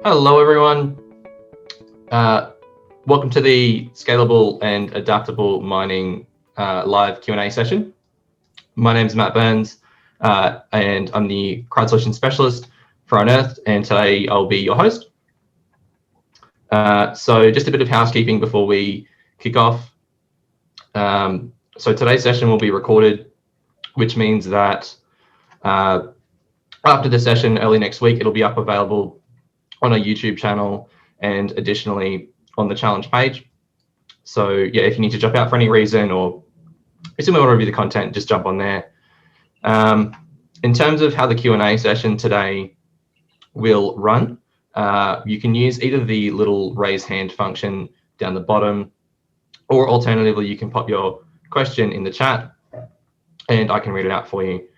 Hello, everyone. Welcome to the Scalable and Adaptable Mining live Q&A session. My name is Matt Burns, and I'm the crowd solution specialist for Unearthed, and today I'll be your host. So just a bit of housekeeping before we kick off. So today's session will be recorded, which means that after the session early next week, it'll be up available on our YouTube channel and additionally on the challenge page. So yeah, if you need to jump out for any reason or you simply want to review the content, just jump on there. In terms of how the Q&A session today will run, you can use either the little raise hand function down the bottom, or alternatively, you can pop your question in the chat and I can read it out for you.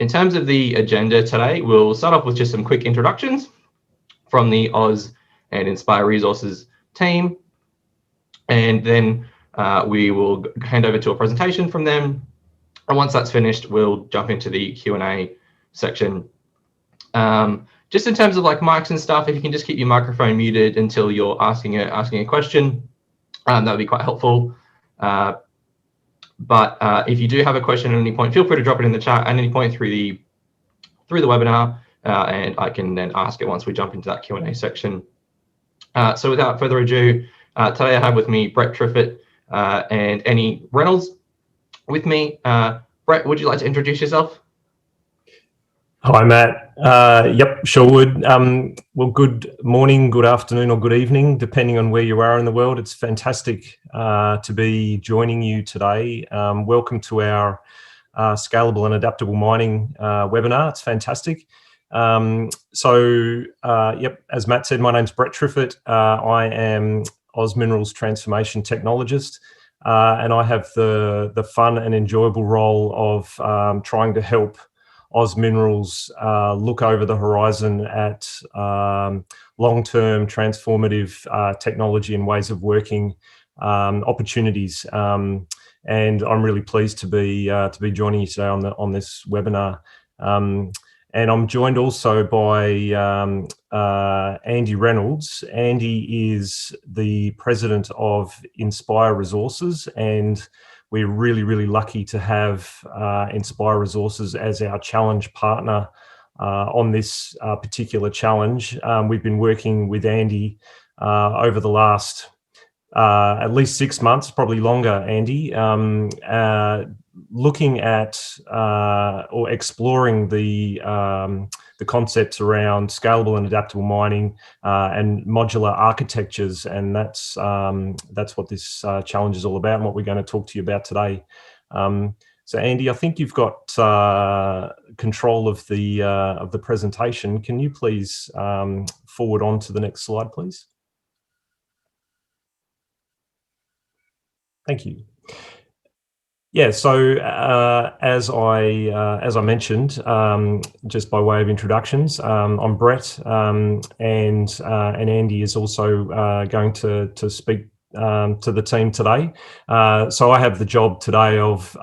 In terms of the agenda today, we'll start off with just some quick introductions from the Oz and Inspire Resources team. And then we will hand over to a presentation from them. And once that's finished, we'll jump into the Q&A section. Just in terms of like mics and stuff, if you can just keep your microphone muted until you're asking a question, that would be quite helpful. But if you do have a question at any point, feel free to drop it in the chat at any point through the webinar, and I can then ask it once we jump into that Q&A section. So without further ado, today I have with me Brett Triffett and Annie Reynolds with me. Brett, would you like to introduce yourself? Hi, Matt. Yep, sure would. Well, good morning, good afternoon, or good evening, depending on where you are in the world. It's fantastic to be joining you today. Welcome to our Scalable and Adaptable Mining webinar. It's fantastic. Yep, as Matt said, my name's Brett Triffett. I am Oz Minerals Transformation Technologist, and I have the fun and enjoyable role of trying to help Oz Minerals look over the horizon at long-term transformative technology and ways of working opportunities. And I'm really pleased to be joining you today on this webinar. And I'm joined also by Andy Reynolds. Andy is the president of Inspire Resources, and we're really, really lucky to have Inspire Resources as our challenge partner on this particular challenge. We've been working with Andy over the last at least 6 months, probably longer, Andy, looking at or exploring the concepts around scalable and adaptable mining and modular architectures, and that's what this challenge is all about and what we're going to talk to you about today. So Andy, I think you've got control of the presentation. Can you please forward on to the next slide, please? Thank you. Yeah, so as I mentioned, just by way of introductions, I'm Brett, and Andy is also going to speak to the team today. So I have the job today of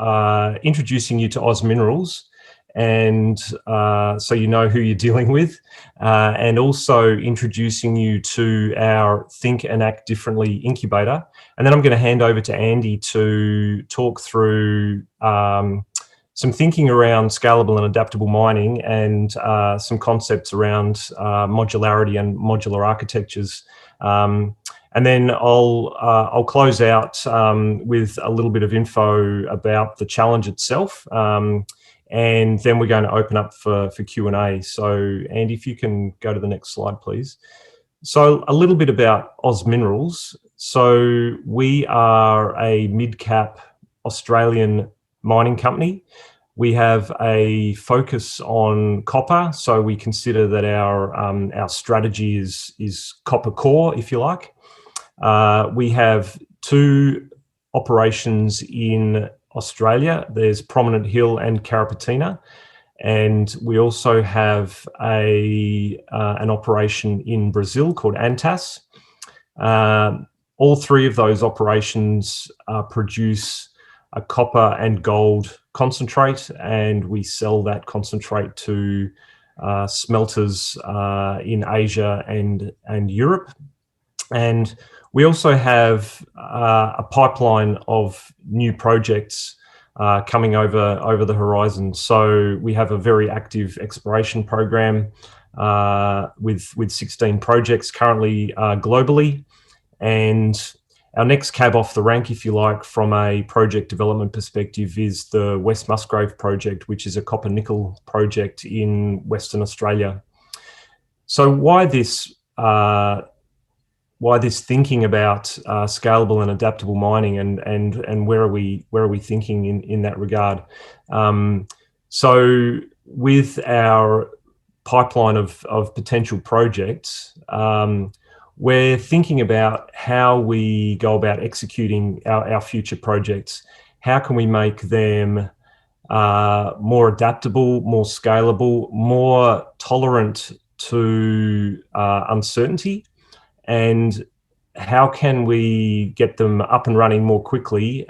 introducing you to Oz Minerals, and so you know who you're dealing with, and also introducing you to our Think and Act Differently Incubator. And then I'm going to hand over to Andy to talk through some thinking around scalable and adaptable mining and some concepts around modularity and modular architectures. And then I'll close out with a little bit of info about the challenge itself. And then we're going to open up for Q&A. So Andy, if you can go to the next slide, please. So a little bit about Oz Minerals. So we are a mid-cap Australian mining company. We have a focus on copper, so we consider that our strategy is copper core, if you like. We have 2 operations in Australia. There's Prominent Hill and Carrapateena, and we also have an operation in Brazil called Antas. All 3 of those operations produce a copper and gold concentrate, and we sell that concentrate to smelters in Asia and Europe. And we also have a pipeline of new projects coming over the horizon. So we have a very active exploration program with 16 projects currently globally. And our next cab off the rank, if you like, from a project development perspective is the West Musgrave project, which is a copper nickel project in Western Australia. So why this thinking about scalable and adaptable mining, and where are we thinking in that regard? So with our pipeline of potential projects, we're thinking about how we go about executing our future projects. How can we make them more adaptable, more scalable, more tolerant to uncertainty? And how can we get them up and running more quickly,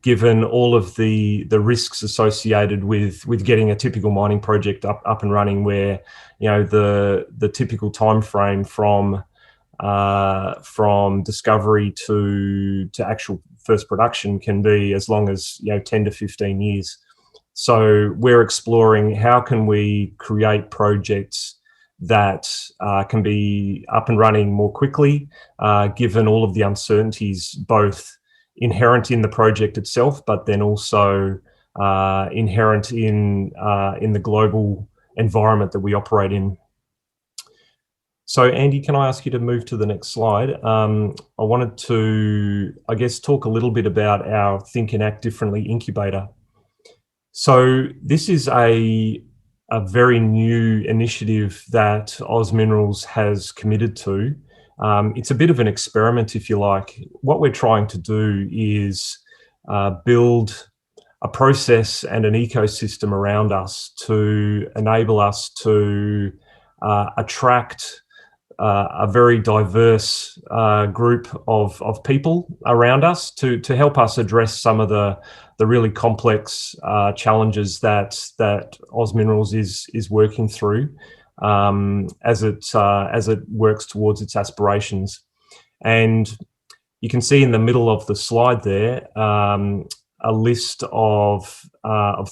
given all of the risks associated with getting a typical mining project up and running, where the typical time frame from discovery to actual first production can be as long as 10 to 15 years. So we're exploring how can we create projects that can be up and running more quickly, given all of the uncertainties, both inherent in the project itself, but then also inherent in the global environment that we operate in. So Andy, can I ask you to move to the next slide? I wanted to, I guess, talk a little bit about our Think and Act Differently incubator. So this is a very new initiative that Oz Minerals has committed to. It's a bit of an experiment, if you like. What we're trying to do is build a process and an ecosystem around us to enable us to attract a very diverse group of people around us to help us address some of the really complex challenges that Oz Minerals is working through as it works towards its aspirations. And you can see in the middle of the slide there a list of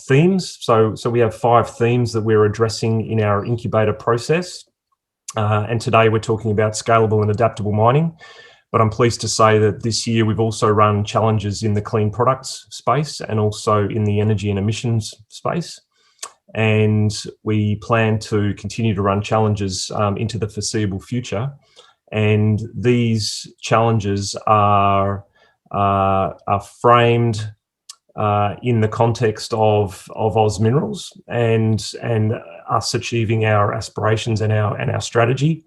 themes. So we have 5 themes that we're addressing in our incubator process. And today we're talking about scalable and adaptable mining. But I'm pleased to say that this year we've also run challenges in the clean products space and also in the energy and emissions space. And we plan to continue to run challenges into the foreseeable future. And these challenges are framed in the context of Oz Minerals and us achieving our aspirations and our strategy.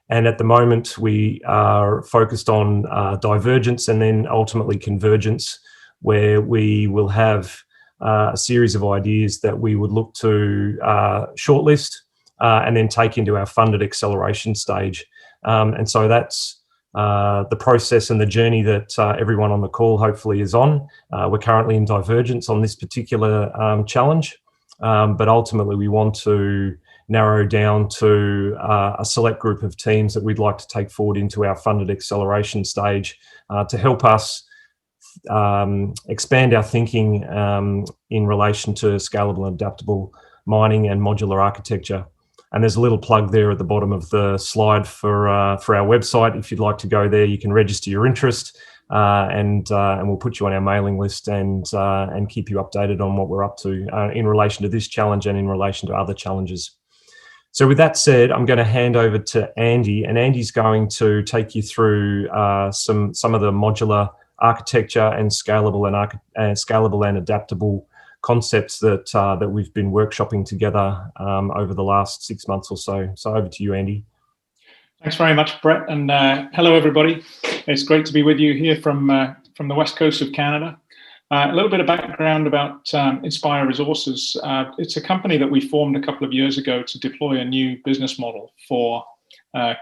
And at the moment, we are focused on divergence and then ultimately convergence, where we will have a series of ideas that we would look to shortlist and then take into our funded acceleration stage. And so that's the process and the journey that everyone on the call hopefully is on. We're currently in divergence on this particular challenge, but ultimately we want to narrow down to a select group of teams that we'd like to take forward into our funded acceleration stage to help us expand our thinking in relation to scalable and adaptable mining and modular architecture. And there's a little plug there at the bottom of the slide for our website. If you'd like to go there, you can register your interest, and we'll put you on our mailing list and keep you updated on what we're up to in relation to this challenge and in relation to other challenges. So with that said, I'm going to hand over to Andy, and Andy's going to take you through some of the modular architecture and scalable and adaptable concepts that we've been workshopping together over the last 6 months or so. So over to you, Andy. Thanks very much, Brett, and hello everybody. It's great to be with you here from the west coast of Canada. A little bit of background about Inspire Resources. It's a company that we formed a couple of years ago to deploy a new business model for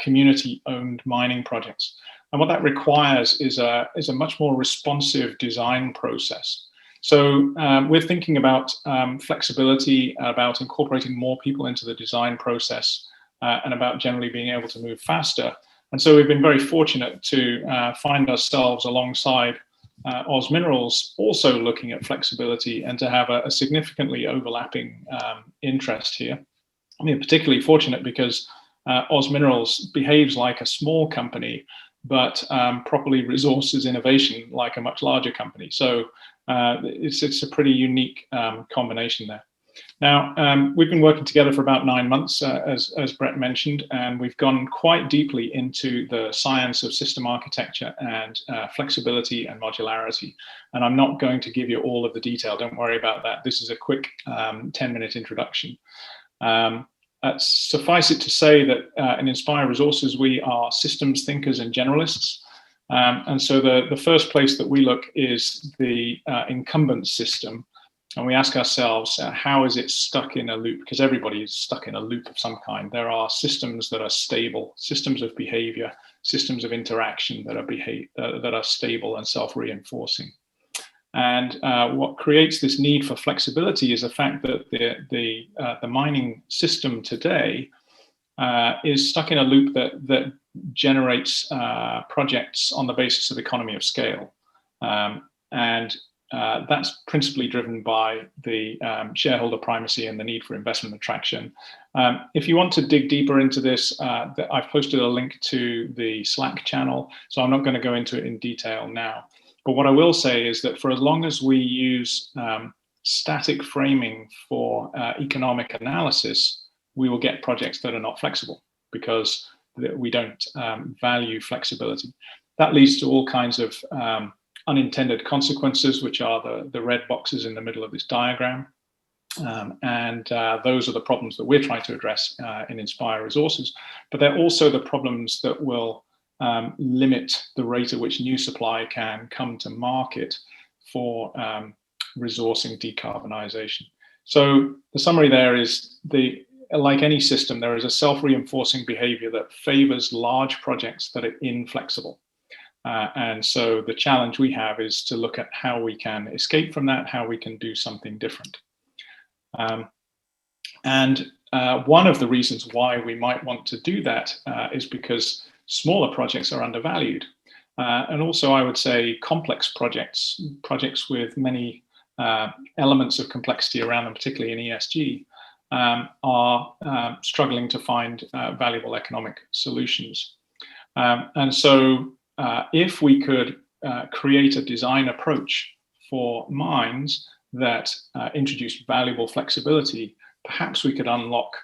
community-owned mining projects. And what that requires is a much more responsive design process. So we're thinking about flexibility, about incorporating more people into the design process, and about generally being able to move faster. And so we've been very fortunate to find ourselves alongside Oz Minerals also looking at flexibility, and to have a significantly overlapping interest here. I mean, particularly fortunate because Oz Minerals behaves like a small company, but properly resources innovation like a much larger company. So it's a pretty unique combination there. Now, we've been working together for about 9 months, as Brett mentioned, and we've gone quite deeply into the science of system architecture and flexibility and modularity. And I'm not going to give you all of the detail, don't worry about that. This is a quick 10-minute introduction. Suffice it to say that in Inspire Resources, we are systems thinkers and generalists. And so the first place that we look is the incumbent system. And we ask ourselves, how is it stuck in a loop? Because everybody is stuck in a loop of some kind. There are systems that are stable, systems of behavior, systems of interaction that are stable and self-reinforcing. And what creates this need for flexibility is the fact that the mining system today is stuck in a loop that generates projects on the basis of economy of scale. That's principally driven by the shareholder primacy and the need for investment attraction. If you want to dig deeper into this, I've posted a link to the Slack channel, so I'm not going to go into it in detail now. But what I will say is that for as long as we use static framing for economic analysis, we will get projects that are not flexible because we don't value flexibility. That leads to all kinds of unintended consequences, which are the red boxes in the middle of this diagram. Those are the problems that we're trying to address in Inspire Resources. But they're also the problems that will limit the rate at which new supply can come to market for resourcing decarbonisation. So the summary there is, like any system, there is a self-reinforcing behaviour that favours large projects that are inflexible. And so the challenge we have is to look at how we can escape from that, how we can do something different. One of the reasons why we might want to do that is because smaller projects are undervalued. And also, I would say complex projects with many elements of complexity around them, particularly in ESG, are struggling to find valuable economic solutions. And so if we could create a design approach for mines that introduce valuable flexibility, perhaps we could unlock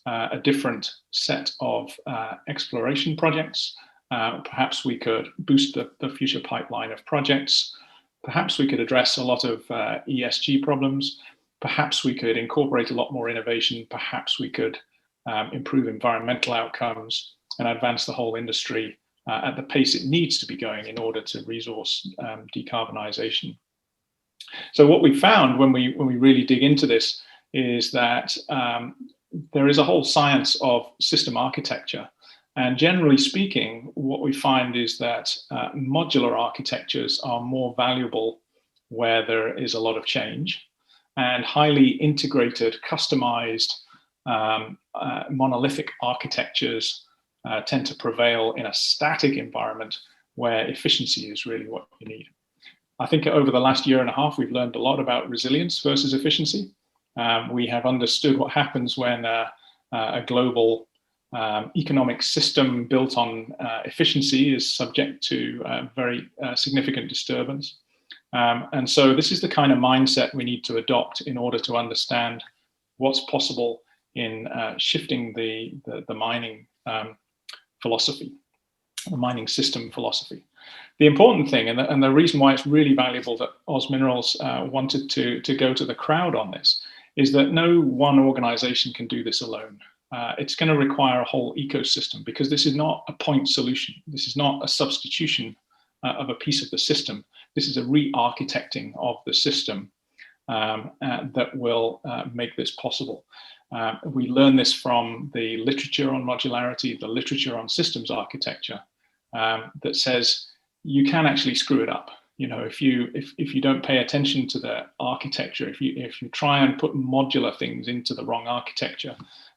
a different set of exploration projects. Perhaps we could boost the future pipeline of projects. Perhaps we could address a lot of ESG problems. Perhaps we could incorporate a lot more innovation. Perhaps we could improve environmental outcomes and advance the whole industry at the pace it needs to be going in order to resource decarbonisation. So what we found when we really dig into this is that there is a whole science of system architecture. And generally speaking, what we find is that modular architectures are more valuable where there is a lot of change, and highly integrated, customized, monolithic architectures tend to prevail in a static environment where efficiency is really what you need. I think over the last year and a half, we've learned a lot about resilience versus efficiency. We have understood what happens when a global economic system built on efficiency is subject to very significant disturbance. And so this is the kind of mindset we need to adopt in order to understand what's possible in shifting the mining philosophy, the mining system philosophy. The important thing, and the reason why it's really valuable that Oz Minerals wanted to go to the crowd on this, is that no one organization can do this alone. It's going to require a whole ecosystem, because this is not a point solution. This is not a substitution of a piece of the system. This is a re-architecting of the system that will make this possible. We learn this from the literature on modularity, the literature on systems architecture, that says you can actually screw it up. you know, if you don't pay attention to the architecture, if you try and put modular things into the wrong architecture,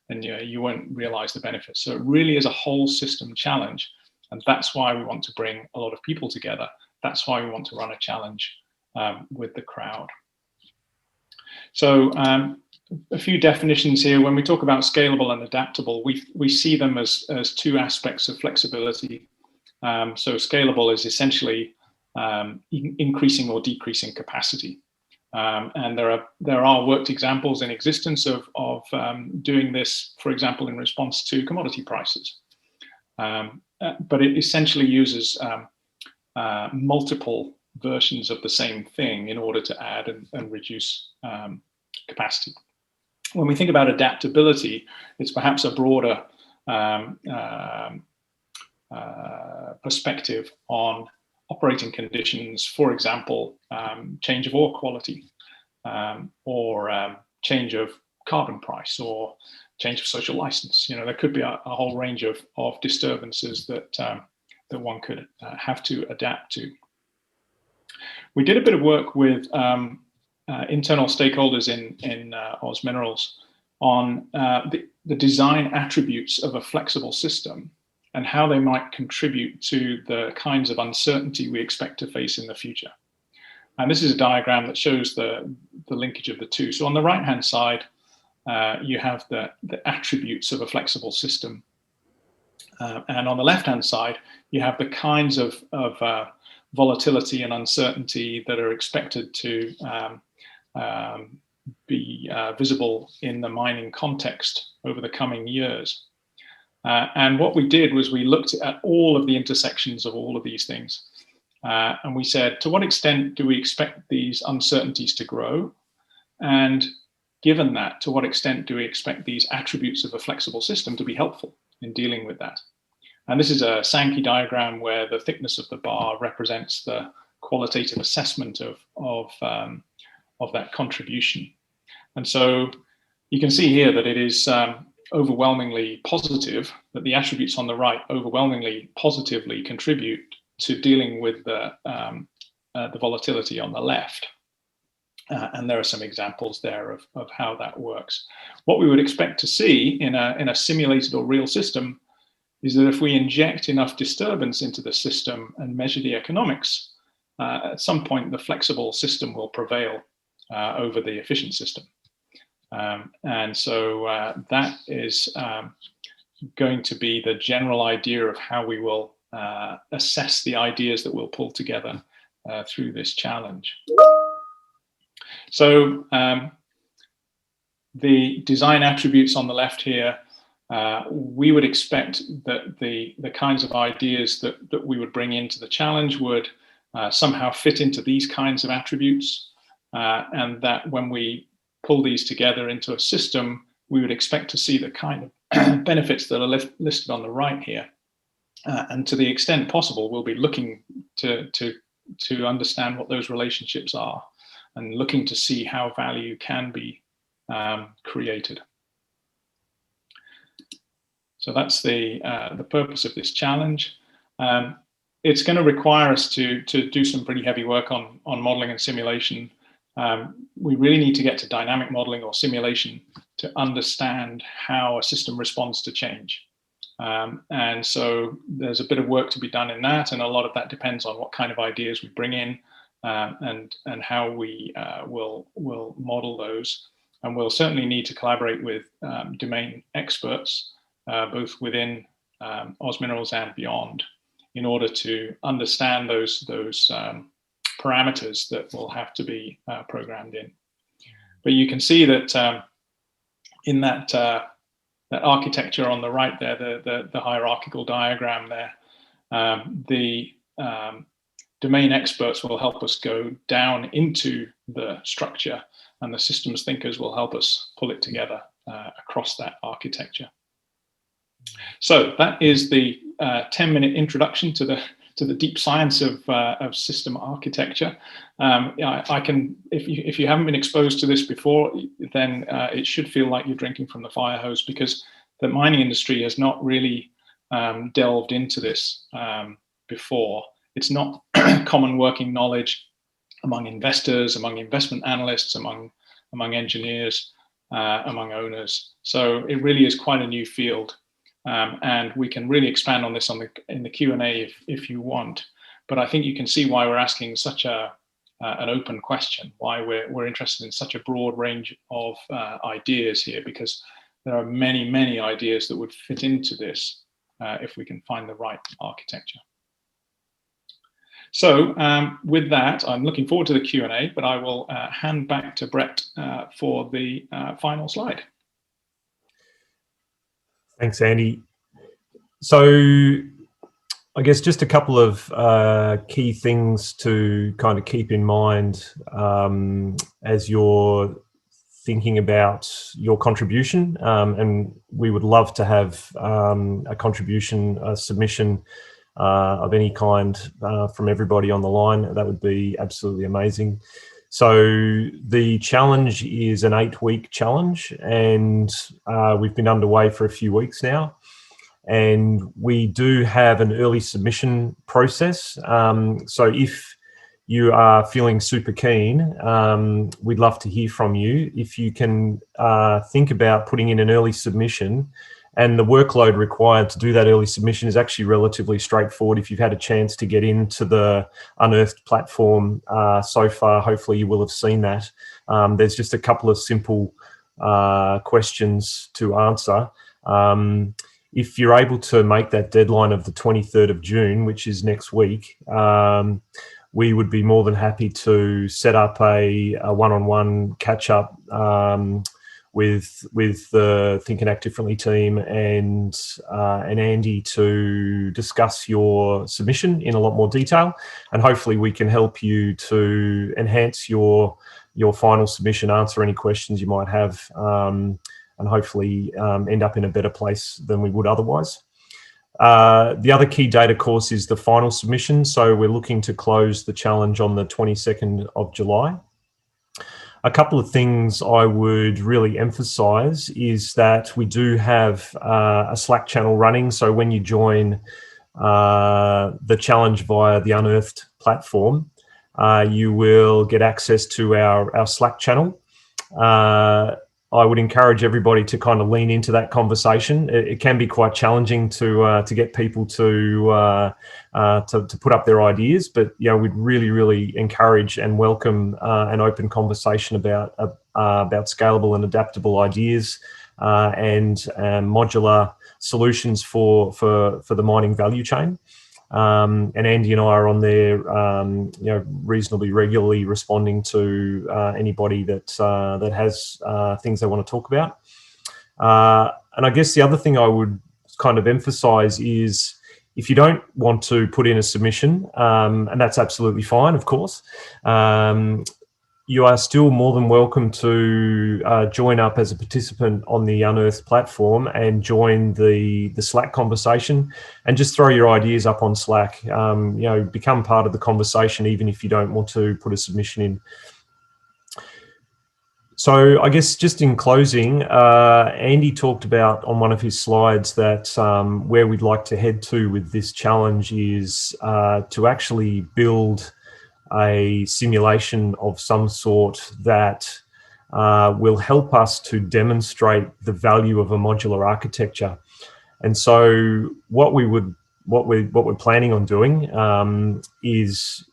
then you won't realize the benefits. So it really is a whole system challenge, and that's why we want to bring a lot of people together. That's why we want to run a challenge with the crowd. So a few definitions here. When we talk about scalable and adaptable, we see them as two aspects of flexibility. So scalable is essentially increasing or decreasing capacity. And there are worked examples in existence of doing this, for example, in response to commodity prices. But it essentially uses multiple versions of the same thing in order to add and reduce capacity. When we think about adaptability, it's perhaps a broader perspective on operating conditions, for example, change of ore quality, or change of carbon price, or change of social license. You know, there could be a whole range of disturbances that that one could have to adapt to. We did a bit of work with internal stakeholders in Oz Minerals on the design attributes of a flexible system and how they might contribute to the kinds of uncertainty we expect to face in the future. And this is a diagram that shows the linkage of the two. So on the right-hand side, you have the attributes of a flexible system. And on the left-hand side, you have the kinds of volatility and uncertainty that are expected to be visible in the mining context over the coming years. And what we did was we looked at all of the intersections of all of these things. And we said, to what extent do we expect these uncertainties to grow? And given that, to what extent do we expect these attributes of a flexible system to be helpful in dealing with that? And this is a Sankey diagram where the thickness of the bar represents the qualitative assessment of that contribution. And so you can see here that it is overwhelmingly positive, that the attributes on the right overwhelmingly positively contribute to dealing with the volatility on the left. And there are some examples there of how that works. What we would expect to see in a simulated or real system is that if we inject enough disturbance into the system and measure the economics, at some point the flexible system will prevail over the efficient system. And so that is going to be the general idea of how we will assess the ideas that we'll pull together through this challenge. So the design attributes on the left here, we would expect that the kinds of ideas that we would bring into the challenge would somehow fit into these kinds of attributes, and that when we pull these together into a system, we would expect to see the kind of benefits that are listed on the right here. And to the extent possible, we'll be looking to understand what those relationships are and looking to see how value can be created. So that's the purpose of this challenge. It's going to require us to do some pretty heavy work on modeling and simulation. We really need to get to dynamic modeling or simulation to understand how a system responds to change. And so there's a bit of work to be done in that, and a lot of that depends on what kind of ideas we bring in and how we will model those. And we'll certainly need to collaborate with domain experts, both within Oz Minerals and beyond, in order to understand those parameters that will have to be programmed in. But you can see that in that architecture on the right there, the hierarchical diagram there, the domain experts will help us go down into the structure, and the systems thinkers will help us pull it together across that architecture. So that is the 10-minute introduction to the deep science of system architecture. I can, if you haven't been exposed to this before, then it should feel like you're drinking from the fire hose, because the mining industry has not really delved into this before. It's not common working knowledge among investors, among investment analysts, among engineers, among owners. So it really is quite a new field, and we can really expand on this in the Q&A if you want. But I think you can see why we're asking such an open question, why we're interested in such a broad range of ideas here, because there are many, many ideas that would fit into this if we can find the right architecture. So with that, I'm looking forward to the Q&A, but I will hand back to Brett for the final slide. Thanks, Andy. So I guess just a couple of key things to kind of keep in mind as you're thinking about your contribution, and we would love to have a contribution, a submission of any kind from everybody on the line. That would be absolutely amazing. So the challenge is an 8-week challenge, and we've been underway for a few weeks now. And we do have an early submission process. So if you are feeling super keen, we'd love to hear from you. If you can think about putting in an early submission, and the workload required to do that early submission is actually relatively straightforward. If you've had a chance to get into the Unearthed platform so far, hopefully you will have seen that. There's just a couple of simple questions to answer. If you're able to make that deadline of the 23rd of June, which is next week, we would be more than happy to set up a one-on-one catch-up with the Think and Act Differently team and Andy to discuss your submission in a lot more detail, and hopefully we can help you to enhance your final submission, answer any questions you might have, and hopefully end up in a better place than we would otherwise. The other key date, of course, is the final submission. So we're looking to close the challenge on the 22nd of July. A couple of things I would really emphasize is that we do have a Slack channel running. So when you join the challenge via the Unearthed platform, you will get access to our Slack channel. I would encourage everybody to kind of lean into that conversation. It can be quite challenging to get people to put up their ideas, but we'd really encourage and welcome an open conversation about scalable and adaptable ideas and modular solutions for the mining value chain. And Andy and I are on there, reasonably regularly responding to anybody that has things they want to talk about. And I guess the other thing I would kind of emphasize is if you don't want to put in a submission, and that's absolutely fine, of course, you are still more than welcome to join up as a participant on the Unearthed platform and join the Slack conversation and just throw your ideas up on Slack. Become part of the conversation even if you don't want to put a submission in. So I guess just in closing, Andy talked about on one of his slides that where we'd like to head to with this challenge is to actually build a simulation of some sort that will help us to demonstrate the value of a modular architecture. And so what we're planning on doing is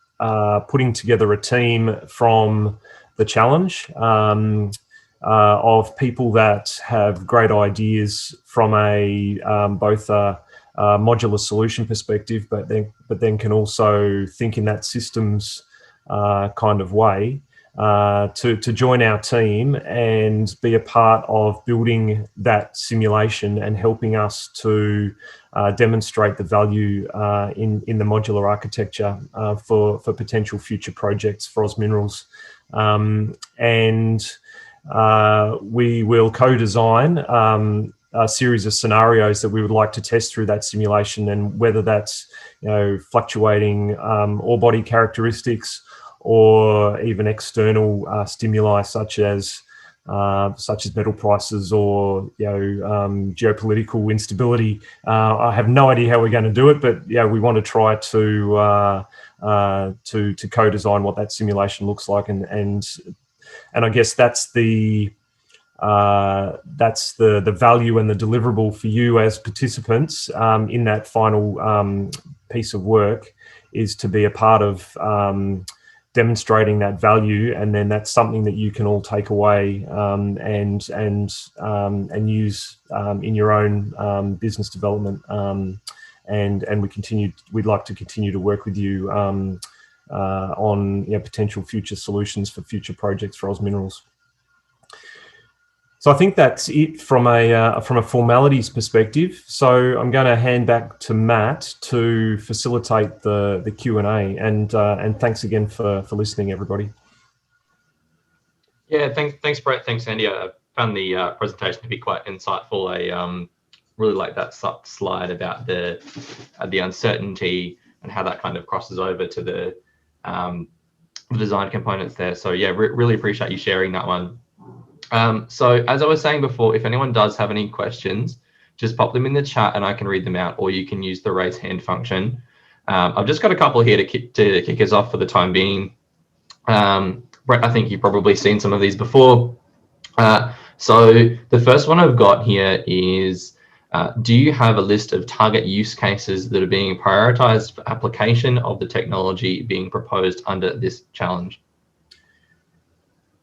putting together a team from the challenge of people that have great ideas from both a modular solution perspective, but then can also think in that systems kind of way to join our team and be a part of building that simulation and helping us to demonstrate the value in the modular architecture for potential future projects for Oz Minerals. And we will co-design a series of scenarios that we would like to test through that simulation, and whether that's fluctuating ore body characteristics or even external stimuli such as such as metal prices or geopolitical instability. I have no idea how we're going to do it, but we want to try to co-design what that simulation looks like, and I guess that's the value and the deliverable for you as participants in that final piece of work, is to be a part of demonstrating that value, and then that's something that you can all take away and use in your own business development. And we'd like to continue to work with you on potential future solutions for future projects for Oz Minerals. So I think that's it from a formalities perspective. So I'm going to hand back to Matt to facilitate the Q&A, and thanks again for listening, everybody. Yeah, thanks Brett, thanks Andy. I found the presentation to be quite insightful. I really like that slide about the uncertainty and how that kind of crosses over to the design components there. So yeah, really appreciate you sharing that one. So as I was saying before, if anyone does have any questions, just pop them in the chat and I can read them out, or you can use the raise hand function. I've just got a couple here to kick us off for the time being. Brett, I think you've probably seen some of these before. So the first one I've got here is, do you have a list of target use cases that are being prioritized for application of the technology being proposed under this challenge?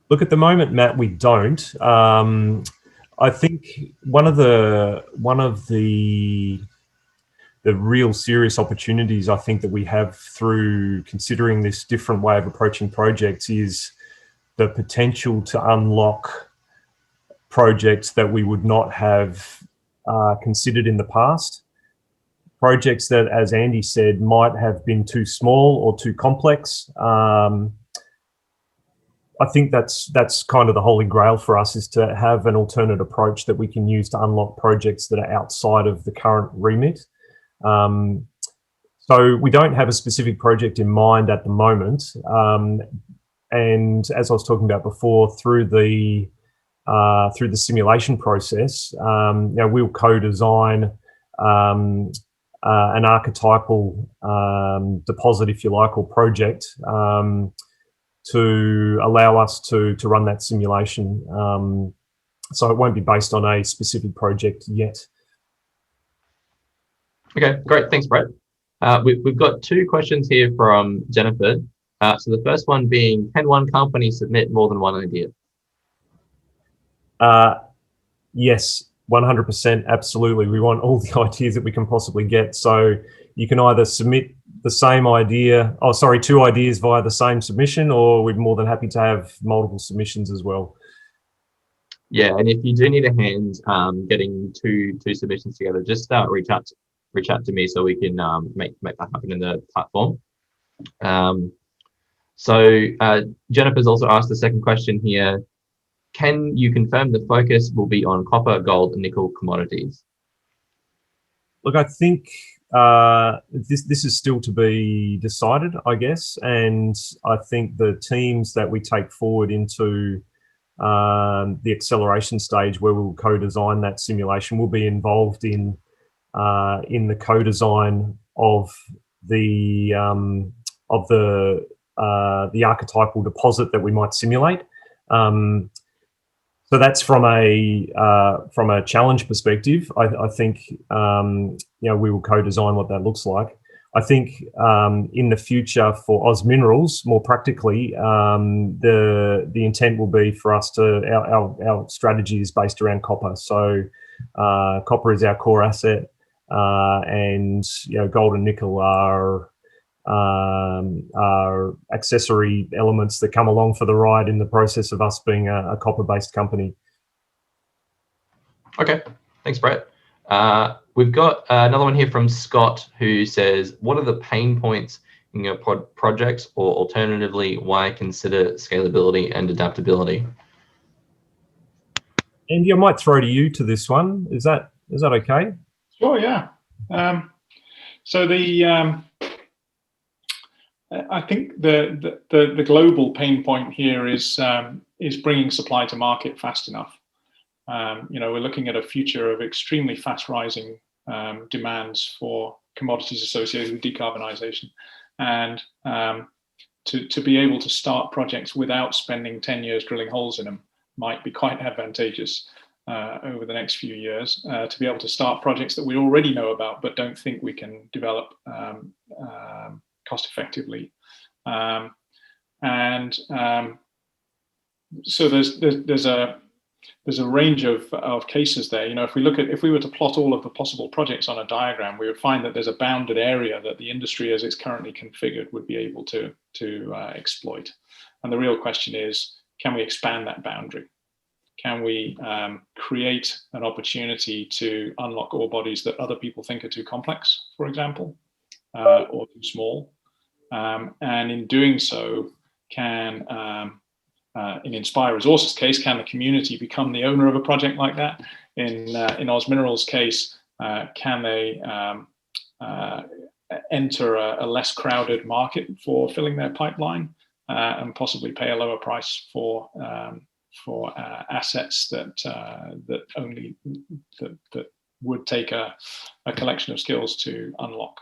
Look, at the moment, Matt, we don't. I think one of the real serious opportunities I think that we have through considering this different way of approaching projects is the potential to unlock projects that we would not have considered in the past. Projects that, as Andy said, might have been too small or too complex. I think that's kind of the holy grail for us, is to have an alternate approach that we can use to unlock projects that are outside of the current remit. So we don't have a specific project in mind at the moment. And as I was talking about before, through the simulation process, we'll co-design an archetypal deposit, if you like, or project, to allow us to run that simulation. So it won't be based on a specific project yet. Okay, great. Thanks, Brett. We've got two questions here from Jennifer. So the first one being, can one company submit more than one idea? Yes, 100%, absolutely. We want all the ideas that we can possibly get. So you can either submit the same idea, two ideas via the same submission, or we're more than happy to have multiple submissions as well. Yeah, and if you do need a hand getting two submissions together, just reach out to me so we can make that happen in the platform. So Jennifer's also asked the second question here. Can you confirm the focus will be on copper, gold, and nickel commodities? Look, I think this is still to be decided, I guess, and I think the teams that we take forward into the acceleration stage, where we'll co-design that simulation, will be involved in the co-design of the archetypal deposit that we might simulate. So that's from a challenge perspective. I think we will co-design what that looks like. I think in the future for Oz Minerals, more practically, the intent will be for us to our strategy is based around copper. So copper is our core asset, and gold and nickel are accessory elements that come along for the ride in the process of us being a copper-based company. Okay, thanks, Brett. We've got another one here from Scott, who says, what are the pain points in your projects, or alternatively, why consider scalability and adaptability? Andy, I might throw to you to this one. Is that okay? Sure, yeah. So I think the global pain point here is is bringing supply to market fast enough. We're looking at a future of extremely fast rising demands for commodities associated with decarbonisation, and to be able to start projects without spending 10 years drilling holes in them might be quite advantageous over the next few years, to be able to start projects that we already know about but don't think we can develop cost effectively. So there's a range of cases there. If we were to plot all of the possible projects on a diagram, we would find that there's a bounded area that the industry, as it's currently configured, would be able to exploit. And the real question is, can we expand that boundary? Can we create an opportunity to unlock ore bodies that other people think are too complex, for example, or too small? And in doing so, can in Inspire Resources' case, can the community become the owner of a project like that? In Oz Minerals' case, can they enter a less crowded market for filling their pipeline, and possibly pay a lower price for assets that would take a collection of skills to unlock?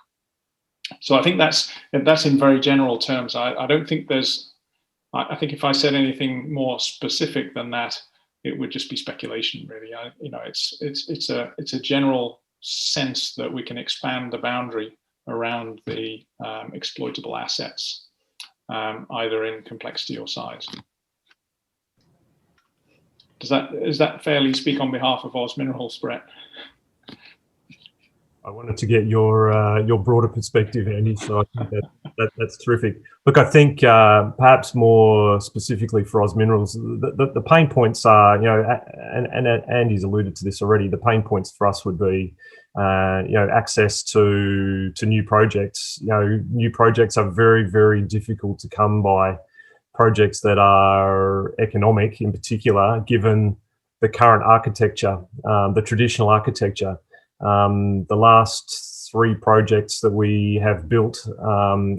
So I think that's in very general terms. I don't think there's. I think if I said anything more specific than that, it would just be speculation, really. It's a general sense that we can expand the boundary around the exploitable assets, either in complexity or size. Does that fairly speak on behalf of Oz Minerals, Brett? I wanted to get your broader perspective, Andy. So I think that's terrific. Look, I think perhaps more specifically for Oz Minerals, the pain points are, and Andy's alluded to this already. The pain points for us would be, access to new projects. New projects are very, very difficult to come by. Projects that are economic, in particular, given the current architecture, the traditional architecture. The last 3 projects that we have built,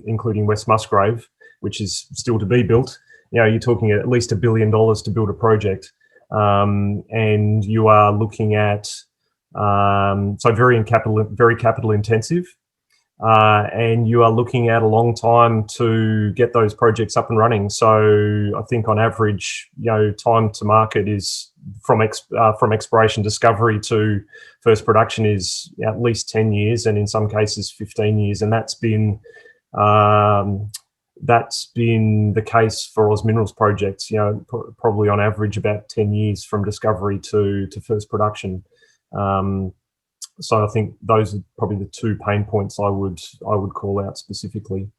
including West Musgrave, which is still to be built, you're talking at least $1 billion to build a project, and you are looking at so very capital intensive, and you are looking at a long time to get those projects up and running. So I think on average, time to market is from exploration discovery to first production is at least 10 years, and in some cases 15 years, and that's been the case for Oz Minerals projects. Probably on average about 10 years from discovery to first production. So I think those are probably the 2 pain points I would call out specifically.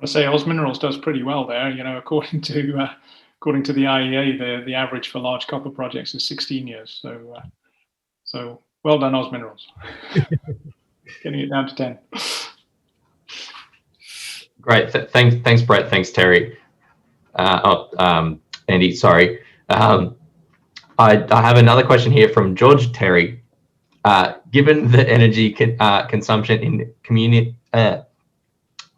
I say Oz Minerals does pretty well there. According to the IEA, the average for large copper projects is 16 years. So well done, Oz Minerals. Getting it down to 10. Great. Thanks, Brett. Thanks, Terry. Andy, sorry. I have another question here from George Terry. Given the energy consumption in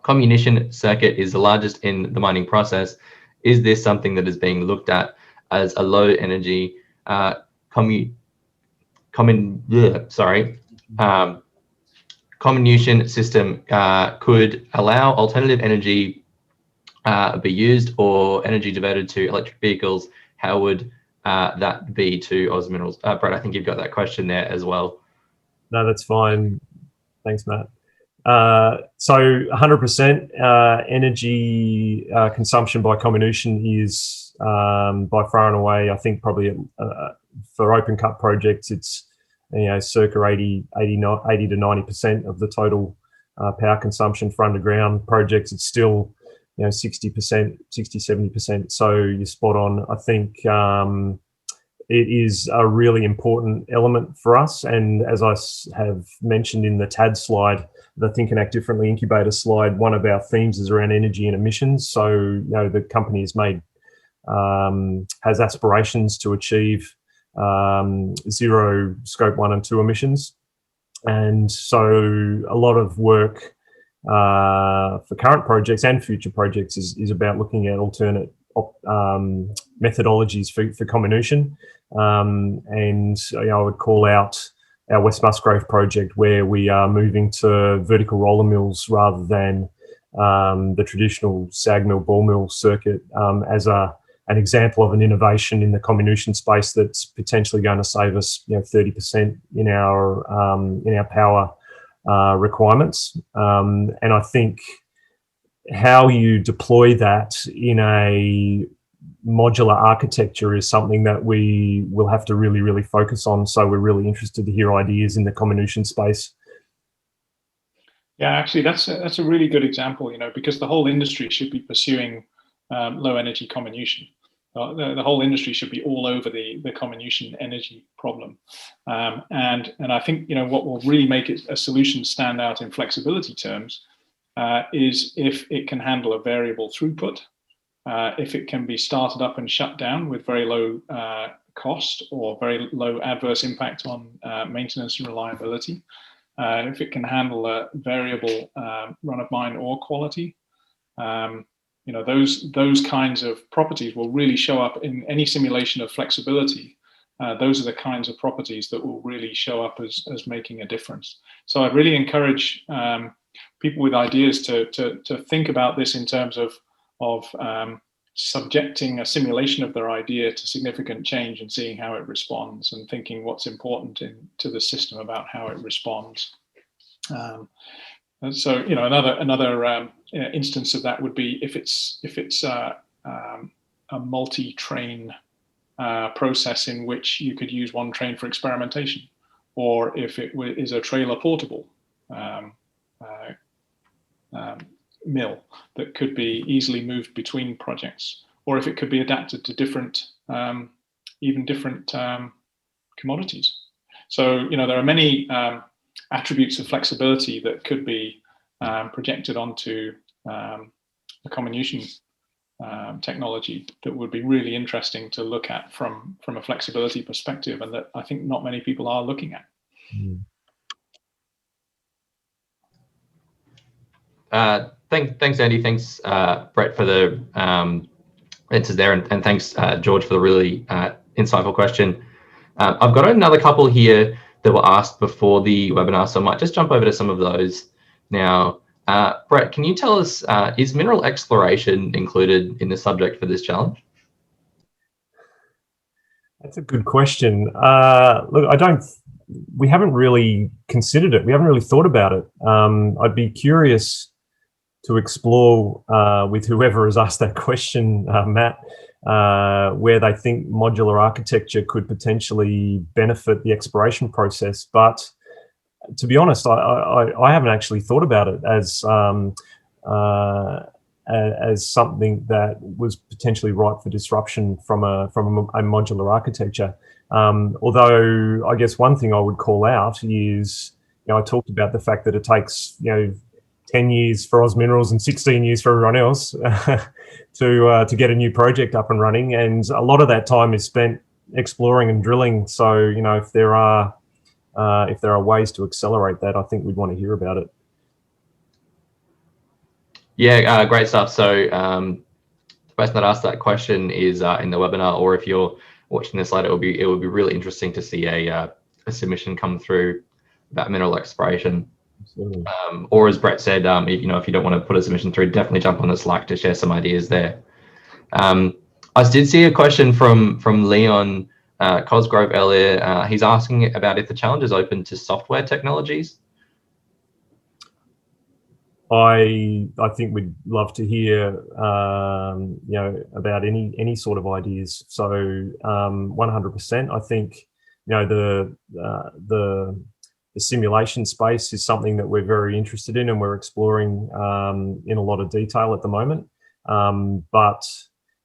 comminution circuit is the largest in the mining process, is this something that is being looked at as a low energy comminution system could allow alternative energy be used, or energy diverted to electric vehicles? How would that be to Oz Minerals? Brett, I think you've got that question there as well. No, that's fine. Thanks, Matt. So 100% energy consumption by comminution is by far and away, I think probably for open cut projects, it's circa 80 to 90% of the total power consumption. For underground projects, it's still 60%, 70%. So you're spot on. I think it is a really important element for us. And as I have mentioned in the TAD slide, the Think and Act Differently Incubator slide, one of our themes is around energy and emissions. So the company has aspirations to achieve 0 scope 1 and 2 emissions. And so a lot of work for current projects and future projects is about looking at alternate methodologies for comminution. And I would call out our West Musgrave project, where we are moving to vertical roller mills rather than the traditional SAG mill, ball mill circuit, as an example of an innovation in the comminution space that's potentially going to save us 30% in our power requirements. And I think how you deploy that in a modular architecture is something that we will have to really, really focus on. So we're really interested to hear ideas in the comminution space. Yeah, actually, that's a really good example, because the whole industry should be pursuing low energy comminution. The whole industry should be all over the comminution energy problem. And I think, what will really make it a solution stand out in flexibility terms is if it can handle a variable throughput, if it can be started up and shut down with very low cost or very low adverse impact on maintenance and reliability, if it can handle a variable run-of-mine ore quality. Those kinds of properties will really show up in any simulation of flexibility. Those are the kinds of properties that will really show up as making a difference. So I really encourage people with ideas to think about this in terms of subjecting a simulation of their idea to significant change and seeing how it responds, and thinking what's important to the system about how it responds. And so, another instance of that would be if it's a multi-train process in which you could use one train for experimentation, or if it is a trailer portable mill that could be easily moved between projects, or if it could be adapted to different commodities. So, there are many attributes of flexibility that could be projected onto a comminution technology that would be really interesting to look at from a flexibility perspective, and that I think not many people are looking at. Thanks, Andy. Thanks, Brett, for the answers there, and thanks, George, for the really insightful question. I've got another couple here that were asked before the webinar, so I might just jump over to some of those now. Brett, can you tell us, is mineral exploration included in the subject for this challenge? That's a good question. Look, we haven't really considered it. We haven't really thought about it. I'd be curious to explore with whoever has asked that question, Matt, where they think modular architecture could potentially benefit the exploration process. But to be honest, I haven't actually thought about it as something that was potentially ripe for disruption from a modular architecture. Although I guess one thing I would call out is, I talked about the fact that it takes 10 years for Oz Minerals and 16 years for everyone else to get a new project up and running, and a lot of that time is spent exploring and drilling. So if there are ways to accelerate that, I think we'd want to hear about it. Yeah, great stuff. So the person that asked that question is in the webinar, or if you're watching this later, it would be really interesting to see a submission come through about mineral exploration. Or as Brett said, if you don't want to put a submission through, definitely jump on the Slack to share some ideas there. I did see a question from Leon Cosgrove earlier. He's asking about if the challenge is open to software technologies. I think we'd love to hear about any sort of ideas. So 100%. I think the simulation space is something that we're very interested in, and we're exploring in a lot of detail at the moment. But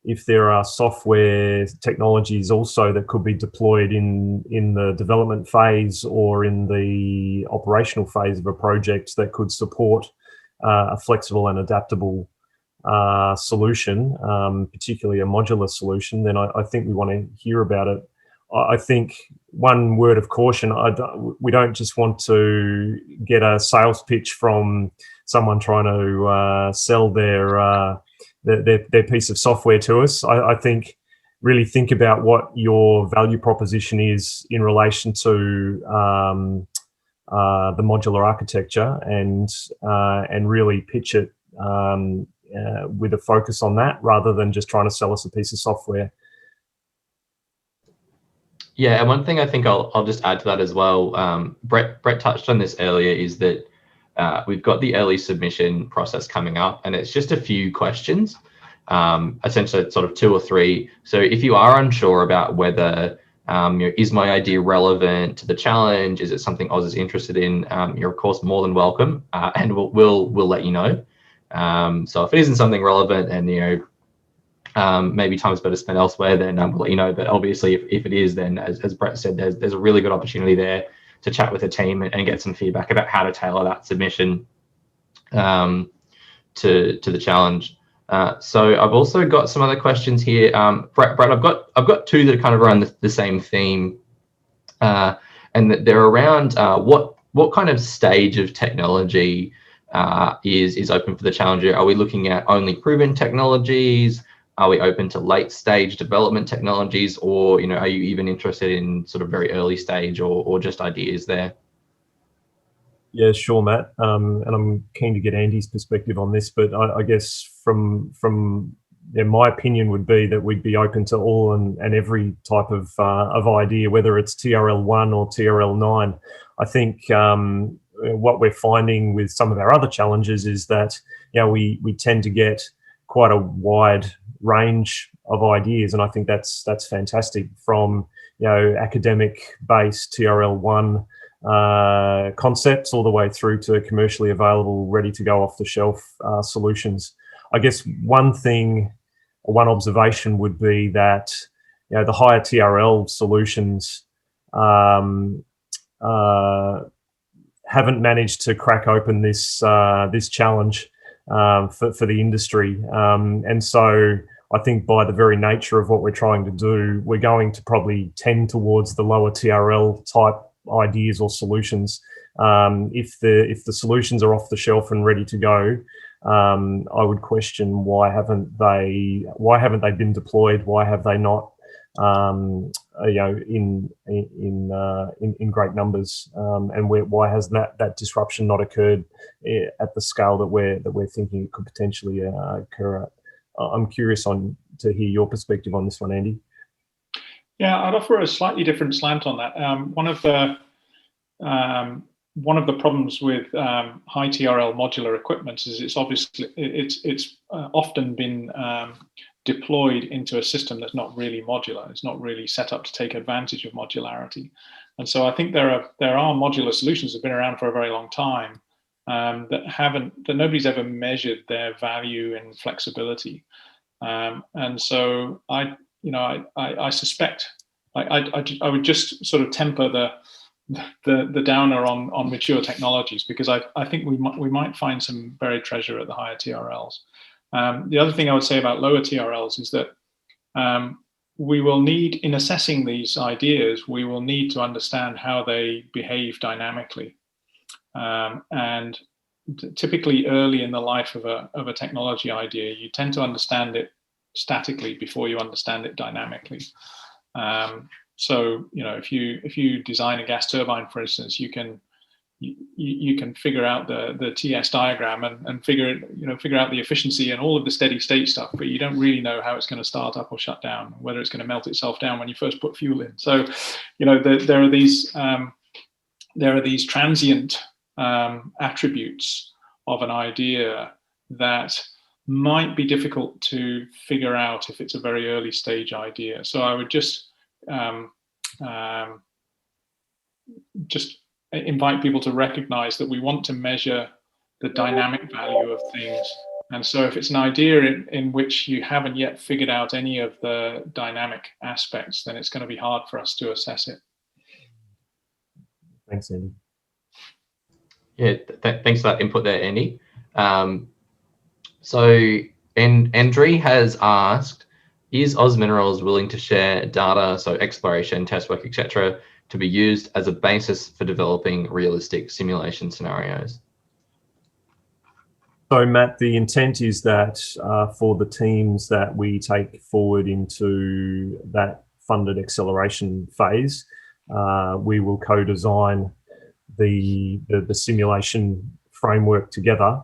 if there are software technologies also that could be deployed in the development phase or in the operational phase of a project that could support a flexible and adaptable solution, particularly a modular solution, then I think we want to hear about it. I think one word of caution, we don't just want to get a sales pitch from someone trying to sell their their piece of software to us. I think really think about what your value proposition is in relation to the modular architecture, and really pitch it with a focus on that, rather than just trying to sell us a piece of software. Yeah, and one thing I think I'll just add to that as well. Brett touched on this earlier, is that we've got the early submission process coming up, and it's just a few questions, essentially sort of 2 or 3. So if you are unsure about whether is my idea relevant to the challenge, is it something Oz is interested in, you're of course more than welcome, and we'll let you know. So if it isn't something relevant, and maybe time's better spent elsewhere, then we'll let you know. But obviously, if it is, then as Brett said, there's a really good opportunity there to chat with the team and get some feedback about how to tailor that submission to the challenge. So I've also got some other questions here. Brett, I've got 2 that are kind of around the same theme, and that they're around what kind of stage of technology is open for the challenger. Are we looking at only proven technologies? Are we open to late stage development technologies, or are you even interested in sort of very early stage, or just ideas there? Yeah, sure, Matt. And I'm keen to get Andy's perspective on this, but I guess from my opinion would be that we'd be open to all and every type of idea, whether it's TRL1 or TRL9. I think what we're finding with some of our other challenges is that we tend to get quite a wide range of ideas, and I think that's fantastic, from academic based TRL1 concepts all the way through to commercially available, ready to go off the shelf solutions. I guess one observation would be that the higher TRL solutions haven't managed to crack open this challenge for the industry, and so I think by the very nature of what we're trying to do, we're going to probably tend towards the lower TRL type ideas or solutions. If the solutions are off the shelf and ready to go, I would question why haven't they been deployed? Why have they not in great numbers, and why has that disruption not occurred at the scale that we're thinking it could potentially occur at? I'm curious to hear your perspective on this one, Andy. Yeah, I'd offer a slightly different slant on that. One of the problems with high TRL modular equipment is it's often been deployed into a system that's not really modular. It's not really set up to take advantage of modularity, and so I think there are modular solutions that have been around for a very long time that nobody's ever measured their value in flexibility, and so I suspect I would just sort of temper the downer on mature technologies, because I think we might find some buried treasure at the higher TRLs. The other thing I would say about lower TRLs is that we will need, in assessing these ideas, we will need to understand how they behave dynamically. And typically early in the life of a technology idea, you tend to understand it statically before you understand it dynamically. So if you design a gas turbine, for instance, you can figure out the TS diagram and figure out the efficiency and all of the steady state stuff, but you don't really know how it's going to start up or shut down, whether it's going to melt itself down when you first put fuel in. So there are these transient attributes of an idea that might be difficult to figure out if it's a very early stage idea. So I would just invite people to recognize that we want to measure the dynamic value of things. And so if it's an idea in which you haven't yet figured out any of the dynamic aspects, then it's going to be hard for us to assess it. Thanks, Andy. Yeah, thanks for that input there, Andy. So Andre has asked, is Oz Minerals willing to share data, so exploration, test work, etc., to be used as a basis for developing realistic simulation scenarios? So, Matt, the intent is that for the teams that we take forward into that funded acceleration phase, we will co-design the simulation framework together.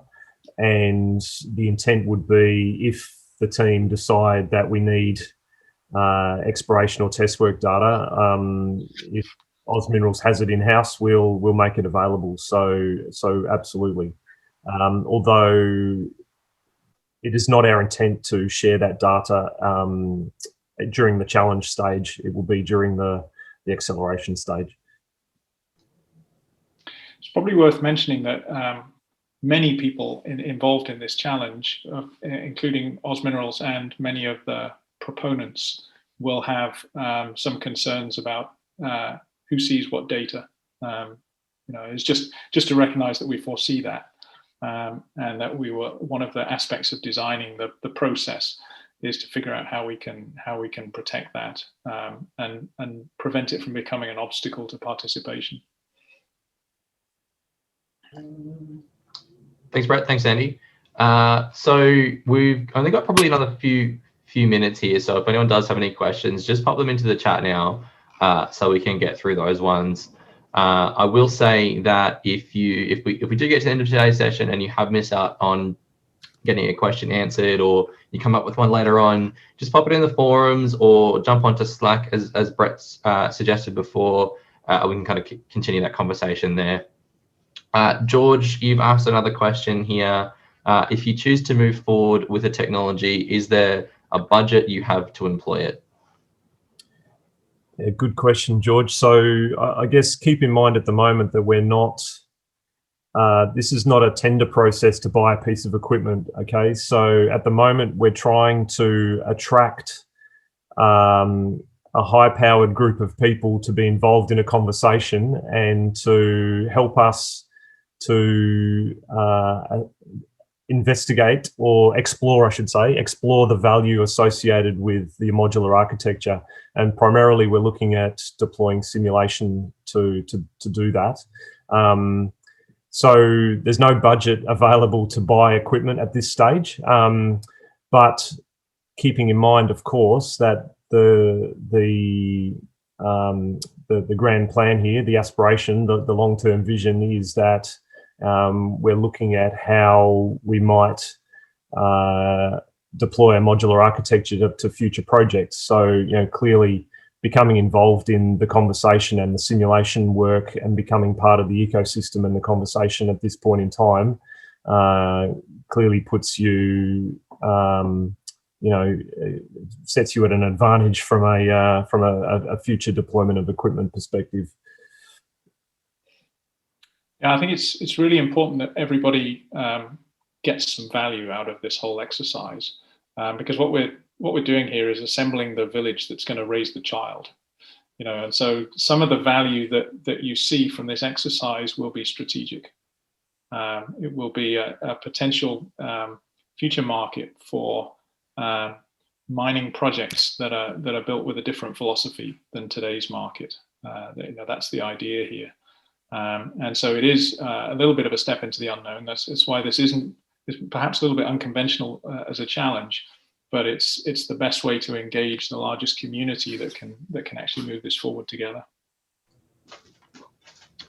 And the intent would be, if the team decide that we need exploration or test work data, if Oz Minerals has it in-house, we'll make it available. So absolutely. Although it is not our intent to share that data during the challenge stage, it will be during the acceleration stage. It's probably worth mentioning that many people involved in this challenge, including Oz Minerals and many of the proponents, will have some concerns about who sees what data. It's just to recognise that we foresee that, and that one of the aspects of designing the process is to figure out how we can protect that and prevent it from becoming an obstacle to participation. Thanks, Brett. Thanks, Andy. So we've only got probably another few minutes here. So if anyone does have any questions, just pop them into the chat now, so we can get through those ones. I will say that if we do get to the end of today's session and you have missed out on getting a question answered, or you come up with one later on, just pop it in the forums or jump onto Slack as Brett suggested before. We can kind of continue that conversation there. George, you've asked another question here. If you choose to move forward with a technology, is there a budget you have to employ it? Yeah, good question, George. So I guess keep in mind at the moment that we're not, this is not a tender process to buy a piece of equipment, okay? So at the moment, we're trying to attract a high-powered group of people to be involved in a conversation and to help us to investigate or explore, I should say, explore the value associated with the modular architecture. And primarily we're looking at deploying simulation to do that. So there's no budget available to buy equipment at this stage, but keeping in mind, of course, that the grand plan here, the aspiration, the long-term vision is that we're looking at how we might deploy a modular architecture to future projects. So, clearly becoming involved in the conversation and the simulation work and becoming part of the ecosystem and the conversation at this point in time clearly puts you, sets you at an advantage from a future deployment of equipment perspective. Yeah, I think it's really important that everybody gets some value out of this whole exercise, because what we're doing here is assembling the village that's going to raise the child, and so some of the value that you see from this exercise will be strategic. It will be a potential future market for mining projects that are built with a different philosophy than today's market. That's the idea here. And so it is a little bit of a step into the unknown. That's why this is perhaps a little bit unconventional as a challenge, but it's the best way to engage the largest community that can actually move this forward together.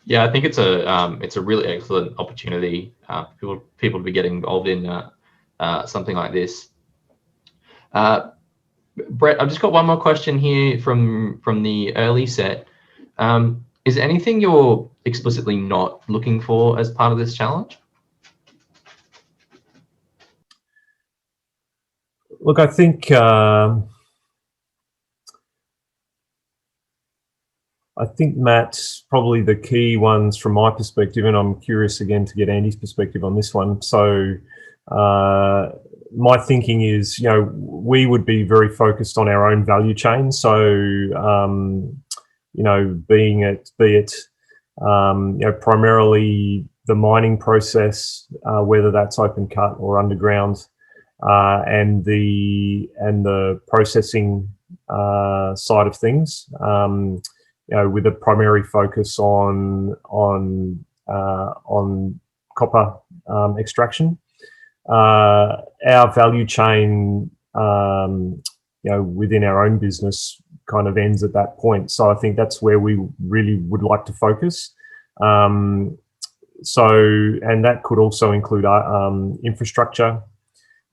Yeah, I think it's a really excellent opportunity for people to be getting involved in something like this. Brett, I've just got one more question here from the early set. Is there anything you're explicitly not looking for as part of this challenge? Look, I think Matt, probably the key ones from my perspective, and I'm curious again to get Andy's perspective on this one. So my thinking is, we would be very focused on our own value chain. So be it primarily the mining process, whether that's open cut or underground, and the processing side of things, with a primary focus on copper extraction. our value chain, within our own business kind of ends at that point. So I think that's where we really would like to focus. And that could also include infrastructure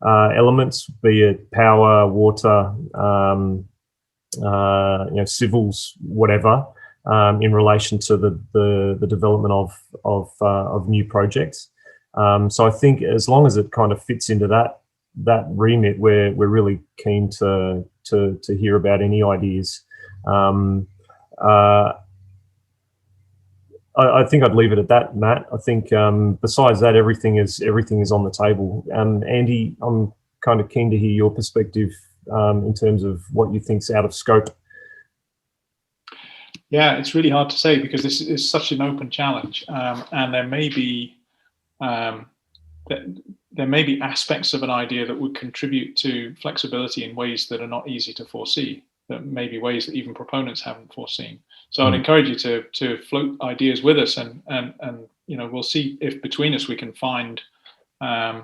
elements, be it power, water, civils, whatever, in relation to the development of new projects. So I think as long as it kind of fits into that remit, we're really keen to hear about any ideas. I think I'd leave it at that, Matt. I think besides that, everything is on the table. Andy, I'm kind of keen to hear your perspective in terms of what you think's out of scope. Yeah, it's really hard to say because this is such an open challenge, and there may be aspects of an idea that would contribute to flexibility in ways that are not easy to foresee, that may be ways that even proponents haven't foreseen. So I'd encourage you to float ideas with us, and we'll see if between us we can find a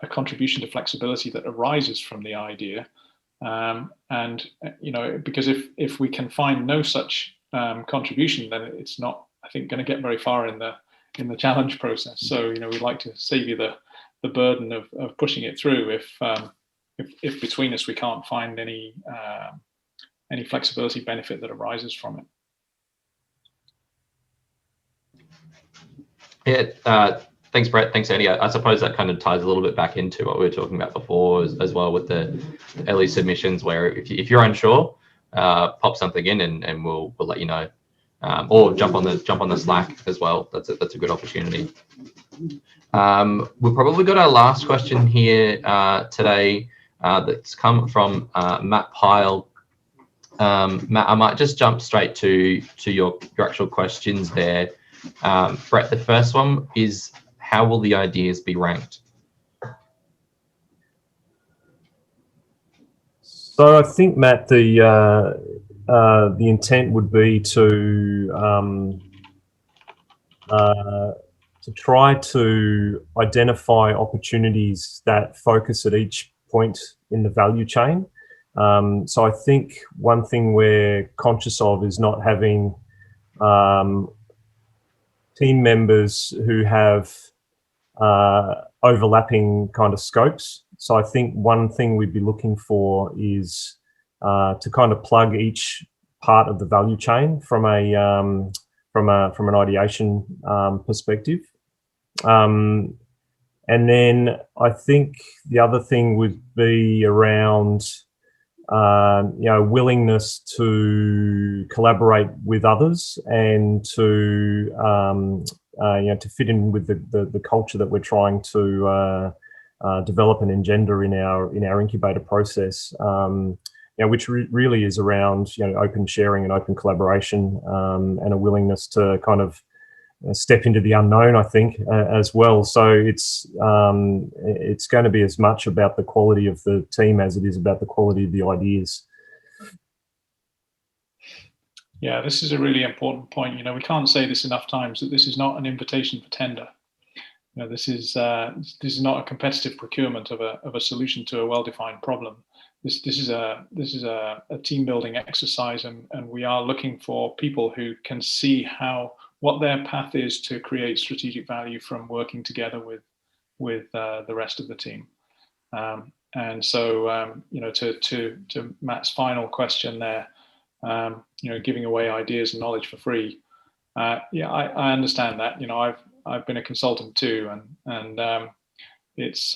contribution to flexibility that arises from the idea. Because if we can find no such contribution, then it's not, I think, going to get very far in the challenge process. So we'd like to save you the burden of pushing it through if between us we can't find any flexibility benefit that arises from it. Yeah, thanks, Brett. Thanks, Andy. I suppose that kind of ties a little bit back into what we were talking about before as well with the early submissions, where if you're unsure, pop something in and we'll let you know, or jump on the Slack as well. That's a good opportunity. We've probably got our last question here today that's come from Matt Pyle. Matt, I might just jump straight to your actual questions there. Brett, the first one is, how will the ideas be ranked? So I think, Matt, the intent would be to try to identify opportunities that focus at each point in the value chain. So I think one thing we're conscious of is not having team members who have overlapping kind of scopes. So I think one thing we'd be looking for is to kind of plug each part of the value chain from an ideation perspective. And then I think the other thing would be around willingness to collaborate with others and to fit in with the culture that we're trying to develop and engender in our incubator process, which really is around open sharing and open collaboration, and a willingness to kind of step into the unknown, I think, as well. So it's going to be as much about the quality of the team as it is about the quality of the ideas. Yeah, this is a really important point. We can't say this enough times, that this is not an invitation for tender. This is not a competitive procurement of a solution to a well-defined problem. This is a team building exercise, and we are looking for people who can see what their path is to create strategic value from working together with the rest of the team. And so, to Matt's final question there, giving away ideas and knowledge for free. I understand that. I've been a consultant too, and it's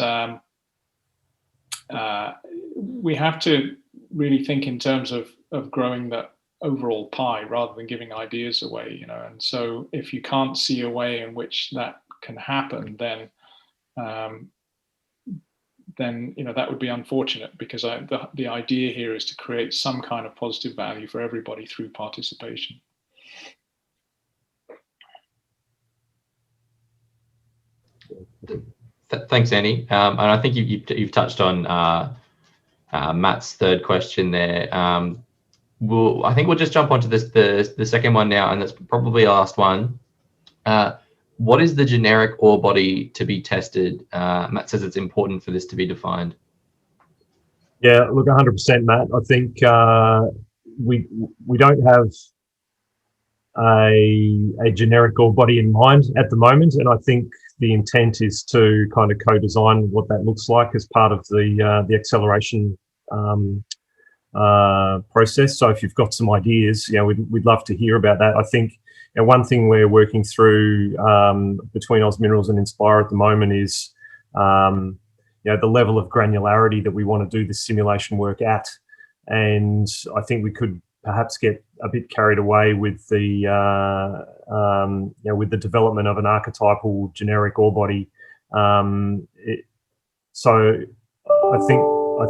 we have to really think in terms of growing the overall pie rather than giving ideas away. And so if you can't see a way in which that can happen, then that would be unfortunate, because the idea here is to create some kind of positive value for everybody through participation. Thanks, Andy. And I think you've touched on Matt's third question there. I think we'll just jump onto the second one now, and that's probably our last one. what is the generic ore body to be tested? Matt says it's important for this to be defined. Yeah, look, 100%, Matt. I think we don't have a generic ore body in mind at the moment, and I think the intent is to kind of co-design what that looks like as part of the acceleration process. So if you've got some ideas, we'd love to hear about that. I think one thing we're working through between Oz Minerals and Inspire at the moment is the level of granularity that we want to do the simulation work at, and I think we could perhaps get a bit carried away with the with the development of an archetypal generic ore body. So I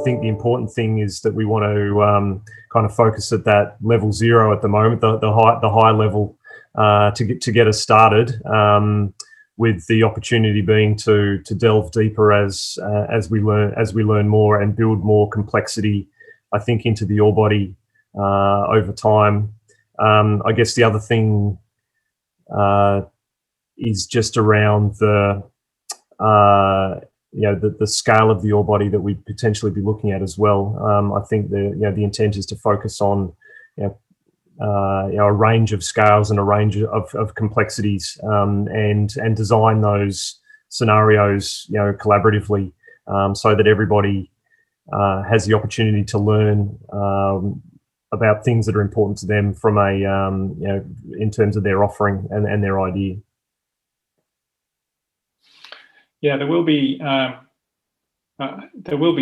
think the important thing is that we want to kind of focus at that level 0 at the moment, the high level, to get us started. With the opportunity being to delve deeper as we learn more and build more complexity, I think, into the ore body over time. I guess the other thing is just around the scale of the ore body that we'd potentially be looking at as well. I think the intent is to focus on a range of scales and a range of complexities, and design those scenarios collaboratively, so that everybody has the opportunity to learn about things that are important to them from in terms of their offering and their idea. Yeah, there will be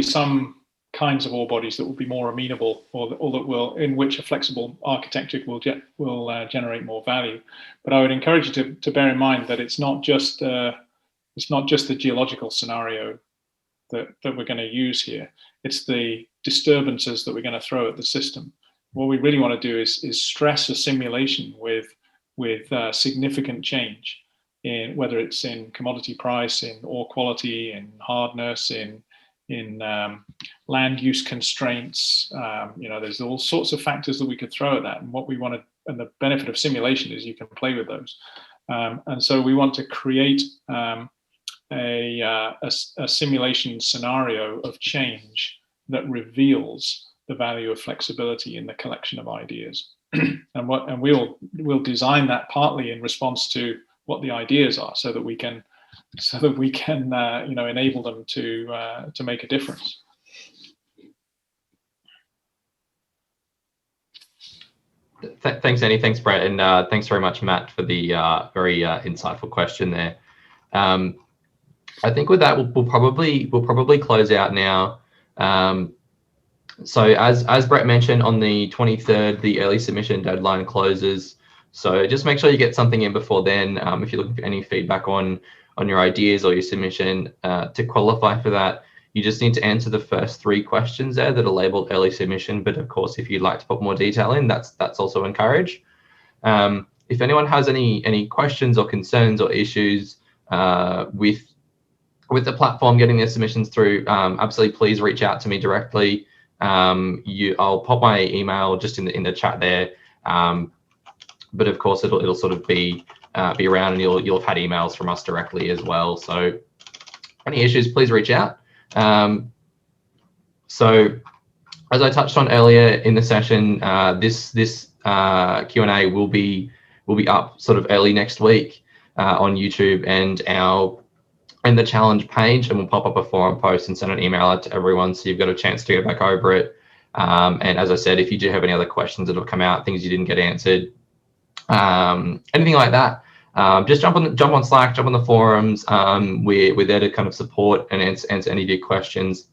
some kinds of ore bodies that will be more amenable, or that will, in which a flexible architecture will generate more value. But I would encourage you to bear in mind that it's not just the geological scenario that we're going to use here. It's the disturbances that we're going to throw at the system. What we really want to do is stress a simulation with significant change, in whether it's in commodity price, in ore quality, in hardness, in land use constraints. There's all sorts of factors that we could throw at that. And what we want to, and the benefit of simulation is you can play with those. And so we want to create a simulation scenario of change that reveals the value of flexibility in the collection of ideas. and we'll design that partly in response to what the ideas are, so that we can enable them to make a difference. Thanks, Andy. Thanks, Brett, and thanks very much, Matt, for the very insightful question there. I think with that, we'll probably close out now. So as Brett mentioned, on the 23rd, the early submission deadline closes. So just make sure you get something in before then. If you're looking for any feedback on your ideas or your submission, to qualify for that, you just need to answer the first 3 questions there that are labeled early submission. But of course, if you'd like to put more detail in, that's also encouraged. If anyone has any questions or concerns or issues with the platform getting their submissions through, absolutely please reach out to me directly. I'll pop my email just in the chat there. But of course, it'll sort of be around, and you'll have had emails from us directly as well. So any issues, please reach out. So as I touched on earlier in the session, this Q&A will be up sort of early next week on YouTube and the challenge page, and we'll pop up a forum post and send an email out to everyone, so you've got a chance to go back over it. And as I said, if you do have any other questions that have come out, things you didn't get answered, anything like that, just jump on Slack, jump on the forums. We're there to kind of support and answer any of your questions.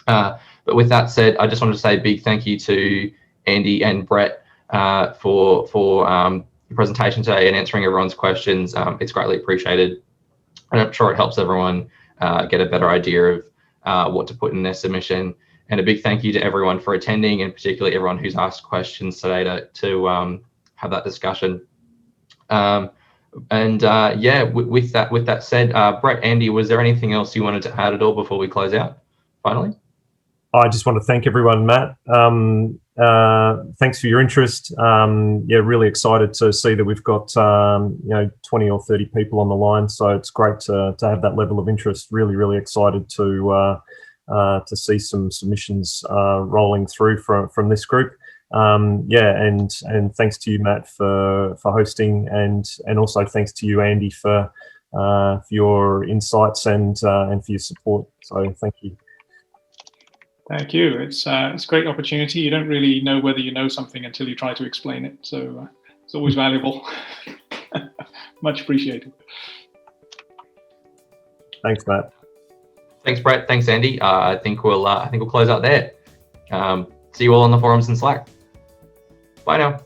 But with that said, I just wanted to say a big thank you to Andy and Brett for your presentation today and answering everyone's questions. It's greatly appreciated, and I'm sure it helps everyone get a better idea of what to put in their submission. And a big thank you to everyone for attending, and particularly everyone who's asked questions today to have that discussion. Yeah, with that said, Brett, Andy, was there anything else you wanted to add at all before we close out finally? I just want to thank everyone, Matt. Thanks for your interest. Yeah, really excited to see that we've got 20 or 30 people on the line. So it's great to have that level of interest. Really excited to see some submissions rolling through from this group. Yeah, and thanks to you, Matt, for hosting, and also thanks to you, Andy, for your insights and for your support. So thank you. Thank you. It's a great opportunity. You don't really know whether you know something until you try to explain it. So it's always valuable. Much appreciated. Thanks, Matt. Thanks, Brett. Thanks, Andy. I think we'll close out there. See you all on the forums and Slack. Bye now.